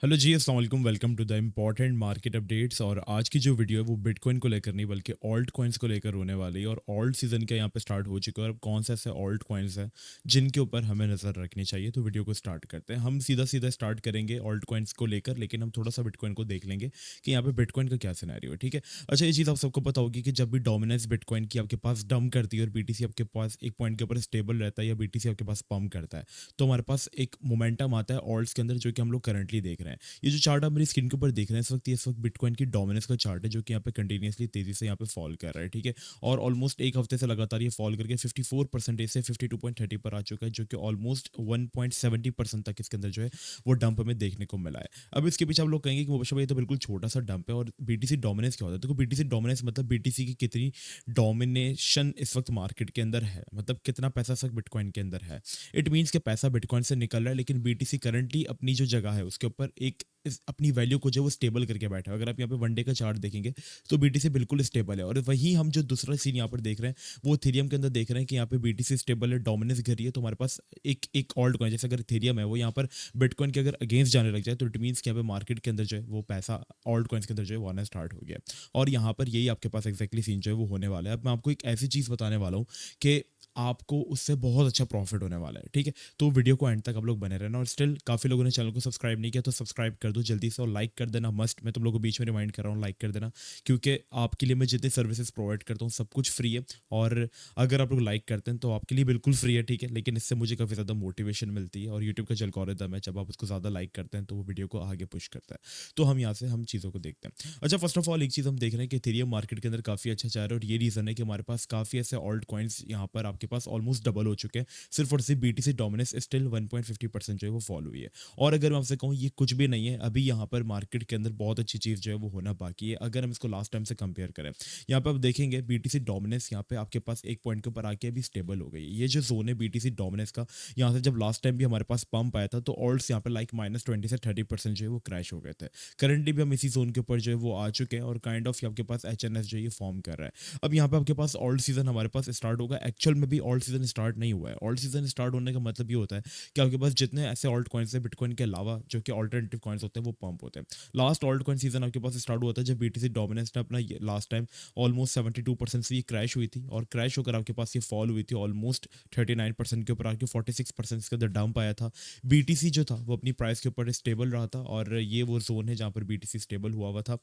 Hello जी, अस्सलाम वालेकुम। Welcome to the important market updates. और आज की जो वीडियो है वो बिटकॉइन को लेकर नहीं बल्कि ऑल्ट कॉइन्स को लेकर होने वाली है। और ऑल्ट सीजन का यहाँ पे स्टार्ट हो चुका है और कौन से ऐसे ऑल्ट कॉइन्स हैं जिनके ऊपर हमें नज़र रखनी चाहिए। तो वीडियो को स्टार्ट करते हैं। हम सीधा सीधा स्टार्ट करेंगे ऑल्ट कॉइन्स को लेकर, लेकिन हम थोड़ा सा बिटकॉइन को देख लेंगे कि यहाँ पे बिटकॉइन का क्या सिनेरियो है। ठीक है। अच्छा, ये चीज़ आप सबको पता होगी कि जब भी डोमिनेंस बिटकॉइन की आपके पास डंप करती है और बीटीसी आपके पास एक पॉइंट के ऊपर स्टेबल रहता है या बीटीसी आपके पास पंप करता है, तो हमारे पास एक मोमेंटम आता है ऑल्ट्स के अंदर, जो कि हम लोग करंटली देख रहे हैं। ये जो चार्ट आप मेरी स्क्रीन के ऊपर देख रहे हैं इस वक्त बिटकॉइन की डोमिनेंस का चार्ट है, जो कि यहाँ पे कंटिन्यूसली तेजी से यहाँ पे फॉल कर रहा है। ठीक है। और ऑलमोस्ट एक हफ्ते से लगातार ये फॉल करके 54% से 52.30 पर आ चुका है, जो कि ऑलमोस्ट 1.70% तक इसके अंदर जो है वो डंप हमें देखने को मिला है। अब इसके पीछे आप लोग कहेंगे कि मुबशर भाई, ये तो बिल्कुल छोटा सा डंप है। और बीटीसी डोमिनेंस क्या होता है? देखो, बीटीसी डोमिनेंस मतलब बीटीसी की कितनी डोमिनेशन इस वक्त मार्केट के अंदर है, मतलब कितना पैसा इस वक्त बिटकॉइन के अंदर है। इट मीन्स कि पैसा बिटकॉइन से निकल रहा है, लेकिन बीटीसी करंटली अपनी जो जगह है उसके ऊपर एक अपनी वैल्यू को जो वो स्टेबल करके बैठा है। अगर आप यहाँ पे वनडे का चार्ट देखेंगे तो बीटीसी बिल्कुल स्टेबल है। और वहीं हम जो दूसरा सीन यहाँ पर देख रहे हैं वो इथेरियम के अंदर देख रहे हैं कि यहाँ पे बीटीसी स्टेबल है, डोमिनेंस कर रही है। तो हमारे पास एक एक ऑल्ट कॉइन जैसे अगर इथेरियम है वो यहाँ पर बिटकॉइन के अगर अगेंस्ट जाने लग जाए, तो इट मीन्स कि यहाँ पे मार्केट के अंदर जो है वो पैसा ऑल्ट कॉइन्स के अंदर जो है वो आना स्टार्ट हो गया। और यहाँ पर यही आपके पास एक्जैक्टली सीन जो है वो होने वाला है। अब मैं आपको एक ऐसी चीज़ बताने वाला हूँ कि आपको उससे बहुत अच्छा प्रॉफिट होने वाला है। ठीक है। तो वीडियो को एंड तक आप लोग बने रहना। और स्टिल काफ़ी लोगों ने चैनल को सब्सक्राइब नहीं किया तो सब्सक्राइब कर दो जल्दी से, और लाइक कर देना मस्ट। मैं तुम लोगों को बीच में रिमाइंड कर रहा हूँ, लाइक कर देना, क्योंकि आपके लिए मैं जितनी सर्विसेज प्रोवाइड करता हूँ सब कुछ फ्री है। और अगर आप लोग लाइक करते हैं तो आपके लिए बिल्कुल फ्री है। ठीक है। लेकिन इससे मुझे काफ़ी ज़्यादा मोटिवेशन मिलती है, और यूट्यूब का जो एल्गोरिथम है, जब आप उसको ज़्यादा लाइक करते हैं तो वो वीडियो को आगे पुश करता है। तो हम यहाँ से हम चीज़ों को देखते हैं। अच्छा, फर्स्ट ऑफ ऑल एक चीज़ हम देख रहे हैं कि इथेरियम मार्केट के अंदर काफ़ी अच्छा जा रहा है, और ये रीज़न है कि हमारे पास काफ़ी ऐसे ऑल्ट कॉइन्स यहाँ पर आपके पास ऑलमोस्ट डबल हो चुके हैं। सिर्फ और सिर्फ बीटीसी डोमिनेंस स्टिल 1.50% जो है वो फॉल हुई है। और अगर मैं आपसे कहूँ ये कुछ भी नहीं है, अभी यहाँ पर मार्केट के अंदर बहुत अच्छी चीज़ जो है वो होना बाकी है। अगर हम इसको लास्ट टाइम से कंपेयर करें, यहाँ पे आप देखेंगे बीटीसी डोमिनेंस यहाँ पे आपके पास एक पॉइंट के ऊपर आके अभी स्टेबल हो गई है। ये जो जोन है बीटीसी डोमिनेंस का, यहाँ से जब लास्ट टाइम भी हमारे पास पंप आया था तो ऑल्ट्स यहाँ पे लाइक -20 से 30% जो है वो क्रैश हो गए थे। करंटली भी हम इसी जोन के ऊपर जो है वो आ चुके हैं, और काइंड ऑफ आपके पास एचएनएस जो है ये फॉर्म कर रहा है। अब यहाँ पे आपके पास ऑल्ट सीजन हमारे पास स्टार्ट होगा। एक्चुअल में भी ऑल्ट सीजन स्टार्ट नहीं हुआ है। ऑल्ट सीजन स्टार्ट होने का मतलब ये होता है कि आपके पास जितने ऐसे ऑल्ट कॉइन्स है बिटकॉइन के अलावा जो कि ऑल्टरनेटिव कॉइन्स होते हैं वो पंप होते हैं। लास्ट ऑल्ट कॉइन सीजन आपके पास स्टार्ट हुआ था जब बीटीसी डोमिनेंस ने अपना लास्ट टाइम ऑलमोस्ट 72% से ये क्रैश हुई थी, और क्रैश होकर आपके पास ये फॉल हुई थी ऑलमोस्ट 39% के ऊपर आके 46% के अंदर डंप आया था। बीटीसी जो था वो अपनी प्राइस के ऊपर स्टेबल रहा था, और ये वो जोन है जहाँ पर बीटीसी स्टेबल हुआ था,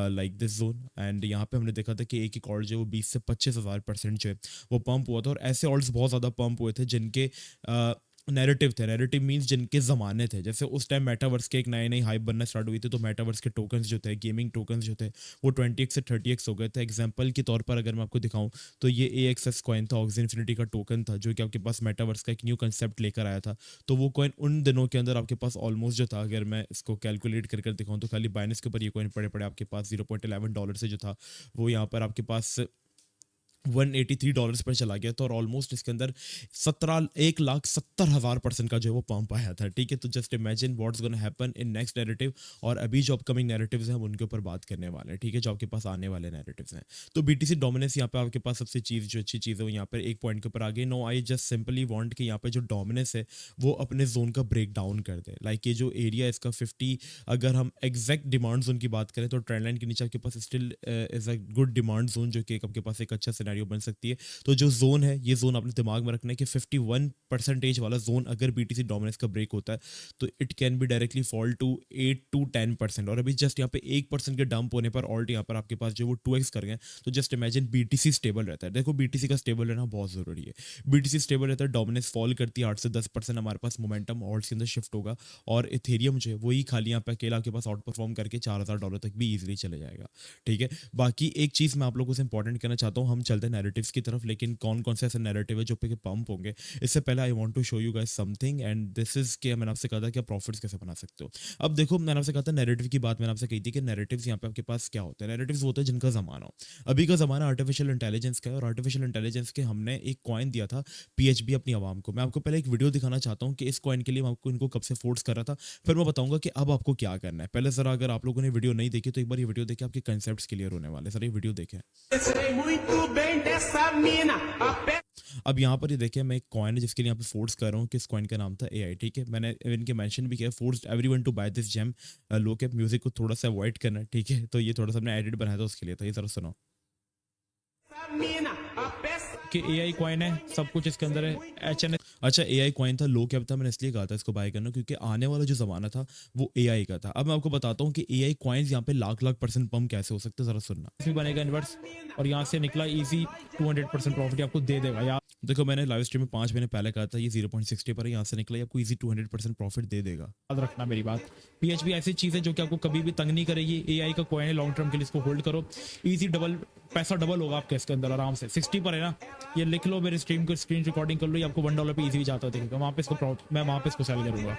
लाइक दिस जोन। एंड यहाँ पे हमने देखा था कि एक ऑल्ट जो वो 20 से 25 हज़ार % जो है वो पंप हुआ था। और ऐसे ऑल्ट्स बहुत ज़्यादा पंप हुए थे जिनके नैरेटिव थे। नैरेटिव मींस जिनके ज़माने थे। जैसे उस टाइम मेटावर्स के एक नए नई हाइप बनना स्टार्ट हुई थी, तो मेटावर्स के टोकन्स जो थे, गेमिंग टोकन्स जो थे, वो 20x से 30x हो गए थे। एग्जांपल के तौर पर अगर मैं आपको दिखाऊं तो ये AXS कॉइन था, ऑक्सी इन्फिनिटी का टोकन था, जो कि आपके पास मेटावर्स का एक न्यू कंसेप्ट लेकर आया था। तो वो कॉइन उन दिनों के अंदर आपके पास ऑलमोस्ट जो था, अगर मैं इसको कैलकुलेट कर दिखाऊं तो खाली बाइनेंस के ऊपर ये कॉइन पड़े पड़े आपके पास $0.11 से जो था वो यहाँ पर आपके पास $183 पर चला गया था। और ऑलमोस्ट इसके अंदर 1,70,000% का जो है वो पंप आया था। ठीक है। तो just imagine what's gonna happen in next narrative. और अभी जो अपकमिंग नैरेटिव्स हैं हम उनके ऊपर बात करने वाले हैं। ठीक है। जो आपके पास आने वाले नैरेटिव्स हैं, तो बीटीसी डोमिनेंस यहाँ पे आपके पास सबसे चीज़ जो अच्छी चीज़ है वो यहाँ पर एक पॉइंट के ऊपर आ गई। No, I just simply want कि यहाँ पे जो डोमिनेंस है वो अपने जोन का ब्रेक डाउन कर दे। लाइक ये जो एरिया है इसका 50, अगर हम एग्जैक्ट डिमांड जोन की बात करें तो ट्रेंड लाइन के नीचे आपके पास still is a good demand zone, जो कि आपके पास एक अच्छा सिनेरियो बन सकती है। तो जो जोन है ये जोन आपने दिमाग में रखना है कि 51% वाला जोन अगर बीटीसी डोमिनेंस का ब्रेक होता है तो it can be directly fall to 8 to 10%। और अभी जस्ट यहाँ पे 1% के डंप होने पर ऑल्ट यहाँ पर आपके पास जो वो 2x कर गए। तो जस्ट इमेजिन बीटीसी स्टेबल रहता है। देखो, बीटीसी का स्टेबल रहना बहुत जरूरी है। बीटीसी स्टेबल रहता है, डोमिनेंस फॉल करती है 8 से 10%, हमारे पास मोमेंटम ऑल्ट्स के अंदर शिफ्ट होगा। और इथेरियम जो है वही खाली यहाँ पे अकेला आपके पास आउट परफॉर्म करके $4,000 तक भी इजीली चले जाएगा। ठीक है। बाकी एक चीज़ मैं आप लोगों से इंपॉर्टेंट कहना चाहता हूँ, हम चलते हैं नैरेटिव्स की तरफ, लेकिन कौन कौन से ऐसे नैरेटिव है जो पे पंप होंगे इससे पहले I want to show you guys something. And this is कि मैंने आपसे कहा था कि आप प्रॉफिट्स कैसे बना सकते हो। अब देखो, मैंने आपसे कहा था नैरेटिव की बात, मैंने आपसे कही थी कि नैरेटिव्स यहाँ पे आपके पास क्या होते हैं। नैरेटिव्स होते हैं जिनका ज़माना हो। अभी का ज़माना आर्टिफिशियल इंटेलिजेंस का है, और आर्टिफिशियल इंटेलिजेंस के हमने एक कॉइन दिया था PHB अपनी आवाम को। मैं आपको पहले एक वीडियो दिखाना चाहता हूँ कि इस कॉइन के लिए मैं आपको इनको कब से फोर्स कर रहा था, फिर मैं बताऊंगा कि अब आपको क्या करना है। पहले ज़रा अगर आप लोगों ने वीडियो नहीं देखी तो एक बार ये वीडियो देखें, आपके कंसेप्ट क्लियर होने वाले। सर ये वीडियो देखें। Sei muito bem dessa mina. अब यहाँ पर ये देखिए, मैं एक कॉइन है जिसके लिए यहाँ पे फोर्स कर रहा हूँ कि इस कॉइन का नाम था एआई, ठीक है। मैंने इनके मेंशन भी किया, forced everyone to buy this gem, low cap music को थोड़ा सा अवॉइड करना, ठीक है। तो ये थोड़ा सा हमने एडिट बनाया था उसके लिए, तो ये जरा सुनो कि एआई कॉइन है, सब कुछ इसके अंदर है। एचएन, अच्छा एआई कॉइन था, लो कैप था, मैंने इसलिए कहा था इसको बाय करना क्योंकि आने वाला जो जमाना था वो एआई का था। अब मैं आपको बताता हूँ कि एआई कॉइन्स यहाँ पे लाख लाख % पंप कैसे हो सकते हैं, जरा सुनना। इसमें बनेगा इन्वर्स और यहाँ से निकला इजी 200% प्रॉफिट आपको दे देगा यार। देखो मैंने लाइव स्ट्रीम में 5 महीने पहले कहा था ये 0.60 पर है, यहाँ से निकला, ये आपको इजी 200% प्रॉफिट दे देगा। याद रखना मेरी बात, पीएचपी ऐसी चीज है जो कि आपको कभी भी तंग नहीं करेगी। एआई का कॉइन है, लॉन्ग टर्म के लिए इसको होल्ड करो, इजी डबल पैसा डबल होगा आपके इसके अंदर आराम से। 60 पर है ना, ये लिख लो, मेरे स्ट्रीम को स्क्रीन रिकॉर्डिंग कर लो, ये आपको $1 पे इजी जाता है, देखिएगा वहाँ पे इसको मैं वहाँ पे इसको सेल करूंगा।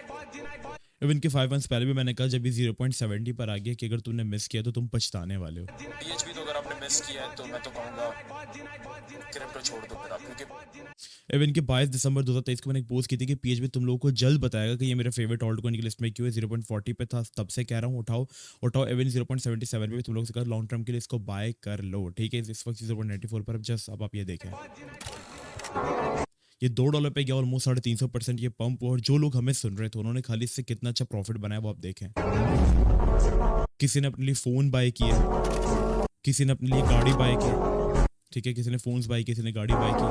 इवन के 5 मंथ्स पहले भी मैंने कहा जब ये 0.70 पर आ गया कि अगर तुमने मिस किया तो तुम पछताने वाले हो। पीएचपी तो अगर आपने मिस किया है तो मैं तो कहूंगा क्रिप्टो छोड़ दो फिर आप, क्योंकि इवन के 22 दिसंबर 2023 को मैंने एक पोस्ट की थी कि पीएचपी तुम लोगों को जल्द बताएगा कि ये मेरे फेवरेट ऑल्ट कॉइन की लिस्ट में क्यों है। 0.40 पे था, तब से कह रहा हूँ उठाओ उठाओ। इवन 0.77 पे भी तुम लोगों से कहा लॉन्ग टर्म के लिए इसको बाय कर लो, ठीक है। इस वक्त 0.94 पर, अब जस्ट अब आप ये देखें, ये $2 पे गया, ऑलमोस्ट 350% ये पंप। और जो लोग हमें सुन रहे थे उन्होंने खाली इससे कितना अच्छा प्रॉफिट बनाया वो आप देखें। किसी ने अपने लिए फोन बाय किए, किसी ने अपने लिए गाड़ी बाय की, ठीक है, किसी ने फोन्स बाय, किसी ने गाड़ी बाय की,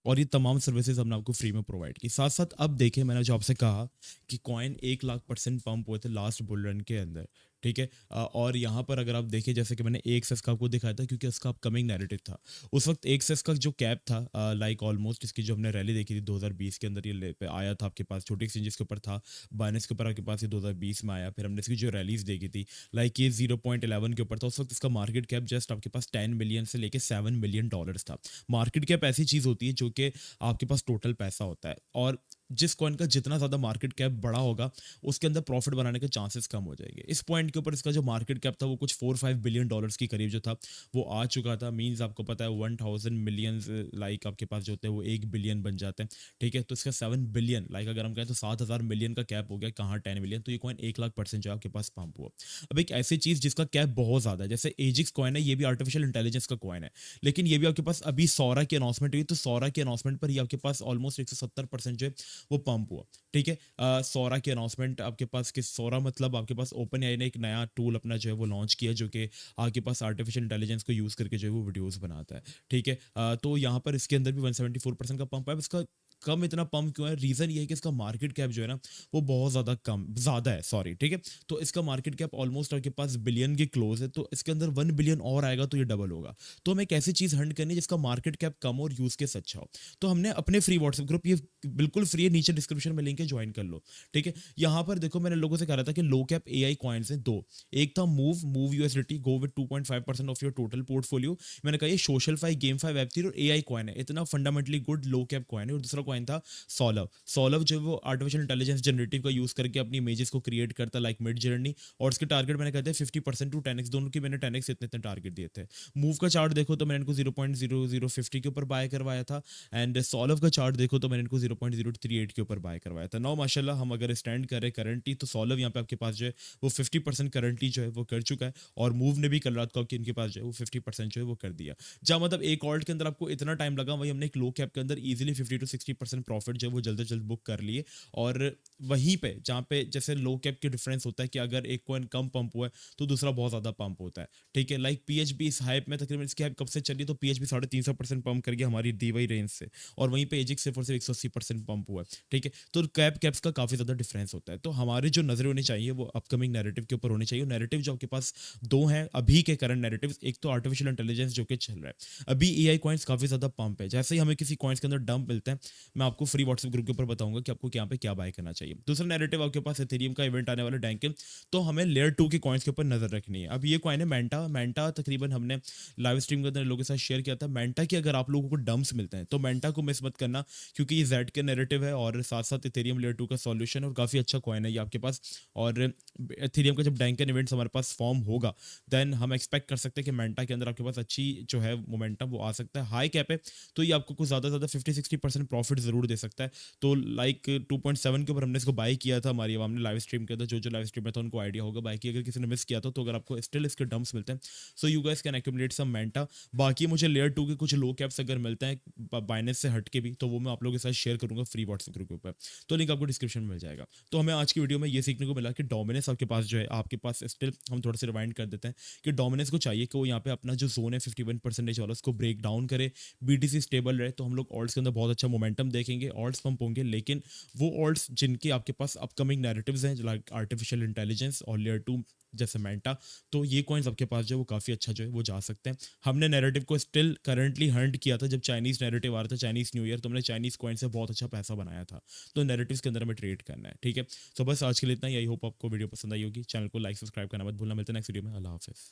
और ये तमाम सर्विसेज हमने आपको फ्री में प्रोवाइड की। साथ साथ अब देखें, मैंने जो आपसे कहा कि कॉइन 1,00,000% पंप हुए थे लास्ट बुल रन के अंदर, ठीक है। और यहाँ पर अगर आप देखें, जैसे कि मैंने एक सेस का आपको दिखाया था क्योंकि उसका अपकमिंग नैरेटिव था उस वक्त। एक सेस का जो कैप था लाइक ऑलमोस्ट, इसकी जो हमने रैली देखी थी 2020 के अंदर, ये पे आया था आपके पास, छोटी एक्सचेंजेस के ऊपर था, बाइनेंस के ऊपर आपके पास ये 2020 में आया। फिर हमने इसकी जो रैलीज देखी थी लाइक ये 0.11 के ऊपर था उस वक्त। इसका मार्केट कैप जस्ट आपके पास 10 मिलियन से लेके $7 मिलियन था। मार्केट कैप ऐसी चीज़ होती है जो कि आपके पास टोटल पैसा होता है, और जिस कॉइन का जितना ज़्यादा मार्केट कैप बड़ा होगा उसके अंदर प्रॉफिट बनाने के चांसेस कम हो जाएंगे। इस पॉइंट के ऊपर इसका जो मार्केट कैप था वो कुछ $4-5 बिलियन के करीब जो था वो आ चुका था। मींस आपको पता है 1000 मिलियन लाइक आपके पास जो होते हैं वो 1 बिलियन बन जाते हैं, ठीक है। तो इसका 7 बिलियन लाइक अगर हम कहें तो 7000 मिलियन का कैप हो गया, कहाँ 10 मिलियन। तो ये कॉइन 1,00,000% जो है आपके पास पंप हुआ। अब एक ऐसी चीज़ जिसका कैप बहुत ज़्यादा है जैसे एजिक्स कॉइन है, ये भी आर्टिफिशियल इंटेलिजेंस का कॉइन है, लेकिन ये भी आपके पास अभी सौरा की अनाउंसमेंट हुई, तो सौरा की अनाउंसमेंट पर ये आपके पास ऑलमोस्ट 170% जो है वो पंप हुआ, ठीक है। सौरा की अनाउंसमेंट आपके पास, कि सौरा मतलब आपके पास ओपन एआई ने एक नया टूल अपना जो है वो लॉन्च किया जो कि आपके पास आर्टिफिशियल इंटेलिजेंस को यूज़ करके जो है वो वीडियोस बनाता है, ठीक है। तो यहाँ पर इसके अंदर भी 174% का पंप है। अब इसका कम इतना पंप क्यों है? रीज़न ये है कि इसका मार्केट कैप जो है ना वो बहुत ज़्यादा है, सॉरी, ठीक है। तो इसका मार्केट कैप ऑलमोस्ट आपके पास बिलियन के क्लोज है, तो इसके अंदर 1 बिलियन और आएगा तो ये डबल होगा। तो हमें एक ऐसी चीज़ हंट करनी है जिसका मार्केट कैप कम हो और यूज़ केस अच्छा हो। तो हमने अपने फ्री व्हाट्सएप ग्रुप, ये बिल्कुल फ्री है, नीचे डिस्क्रिप्शन में लिंक है, ज्वाइन कर लो, ठीक है। यहाँ पर देखो मैंने लोगों से कहा था कि लो कैप एआई कॉइन्स हैं दो, एक था move USDT, go with 2.5% off your total portfolio. मैंने कहा ये social fi, game fi, web three और एआई कॉइन है, इतना fundamentally good low cap coin है। और दूसरा कॉइन था सॉलव जो वो आर्टिफिशियल इंटेलिजेंस जनरेटिव का यूज करके अपनी इमेजेस को क्रिएट करता लाइक मिड जर्नी, और उसके टारगेट मैंने कहते हैं 50% टू 10x, दोनों की मैंने 10x इतने इतने टारगेट दिए थे। मूव का चार्ट देखो तो मैंने इनको 0.0050 के ऊपर बाय करवाया था, एंड सॉलव का चार्ट देखो तो मैंने इनको 0.038 के ऊपर बाय करवाया था। नाउ माशाल्लाह हम अगर स्टैंड करें करंटली तो सॉलव यहाँ पे आपके पास जो है वो 50% करंटली जो है वो कर चुका है, और मूव ने भी कल रात को इनके पास जो है वो 50% जो है वो कर दिया। जहाँ मतलब एक ऑल्ट के अंदर आपको इतना टाइम लगा, वही हमने एक लो कैप के अंदर इजीली 50 to 60% प्रॉफिट जो है वो जल्द से जल्द बुक कर लिए। और वहीं पे जहाँ पे जैसे लो कैप के डिफरेंस होता है कि अगर एक कॉइन कम पंप हुआ है तो दूसरा बहुत ज़्यादा पंप होता है, ठीक है। लाइक पीएचबी इस हाइप में तकरीबन इसकी हाइप कब से चली, तो पीएचबी 350% पंप कर गया हमारी दी हुई रेंज से, और वहीं पे एजिक सिर्फ और सिर्फ 180% पंप हुआ है, ठीक है। तो कैप्स का काफ़ी ज़्यादा डिफरेंस होता है। तो हमारी जो नजरें होनी चाहिए वो अपकमिंग नैरेटिव के ऊपर होनी चाहिए। नैरेटिव जो आपके पास दो हैं अभी के करंट नैरेटिव, एक तो आर्टिफिशियल इंटेलिजेंस जो कि चल रहा है अभी, एआई कॉइन्स काफ़ी ज़्यादा पंप है। जैसे ही हमें किसी कॉइन्स के अंदर डंप मिलते हैं मैं आपको फ्री व्हाट्सएप ग्रुप के ऊपर बताऊंगा कि आपको यहाँ पे क्या बाय करना चाहिए। दूसरा नैरेटिव आपके पास एथेरियम का इवेंट आने वाला डैंकिन, तो हमें लेयर 2 के कॉइन्स के ऊपर नजर रखनी है। अब ये कॉइन है मेंटा तकरीबन हमने लाइव स्ट्रीम के अंदर लोगों के साथ शेयर किया था। मेंटा की अगर आप लोगों को डंप्स मिलते हैं तो मेंटा को मिस मत करना, क्योंकि ये जेड के नैरेटिव है और साथ साथ एथेरियम लेयर 2 का सॉल्यूशन, और काफ़ी अच्छा कॉइन है ये आपके पास। और एथेरियम का जब डैंकिन इवेंट्स हमारे पास फॉर्म होगा देन हम एक्सपेक्ट कर सकते हैं कि मेंटा के अंदर आपके पास अच्छी जो है मोमेंटम वो आ सकता है। हाई कैप है तो ये आपको कुछ ज़्यादा 50-60% प्रॉफिट ज़रूर दे सकता है। तो लाइक 2.7 के ऊपर हमने इसको बाय किया था, हमारी आवाम ने लाइव स्ट्रीम किया था, जो लाइव स्ट्रीम में था उनको आइडिया होगा बाय की, अगर किसी ने मिस किया था तो अगर आपको स्टिल इसके डंप्स मिलते हैं, so you guys can accumulate some Manta. बाकी मुझे लेयर 2 के कुछ लो कैप्स अगर मिलते हैं बाइनेंस से हट के भी, तो वो मैं आप लोगों के साथ शेयर करूंगा फ्री व्हाट्सएप ग्रुप के ऊपर, तो लिंक आपको डिस्क्रिप्शन में मिल जाएगा। तो हमें आज की वीडियो में ये सीखने को मिला कि डोमिनेंस आपके पास जो है, आपके पास स्टिल, हम थोड़ा सा रिवाइंड कर देते हैं कि डोमिनेंस को चाहिए कि वो यहाँ पे अपना जो जोन है 51% वाला उसको ब्रेक डाउन करे, बीटीसी स्टेबल रहे, तो हम लोग ऑल्ट्स के अंदर बहुत अच्छा मोमेंटम देखेंगे, ऑल्ट्स पंप होंगे। लेकिन वो ऑल्ट्स जिनके आपके पास अपकमिंग नैरेटिव्स हैं, लाइक आर्टिफिशियल इंटेलिजेंस और लेयर 2 जैसे मेंटा, तो ये कॉइन्स आपके पास जो है वो काफ़ी अच्छा जो है वो जा सकते हैं। हमने नैरेटिव को स्टिल करंटली हंट किया था जब चाइनीज़ नैरेटिव आ रहा था, चाइनीज़ न्यू ईयर, तो हमने चाइनीज़ कॉइन से बहुत अच्छा पैसा बनाया था। तो नैरेटिव्स के अंदर हमें ट्रेड करना है, ठीक है। तो बस आज के लिए इतना ही। आई होप आपको वीडियो पसंद आई होगी। चैनल को लाइक सब्सक्राइब करना मत भूलना। मिलते हैं नेक्स्ट वीडियो में। अल्लाह हाफिज़।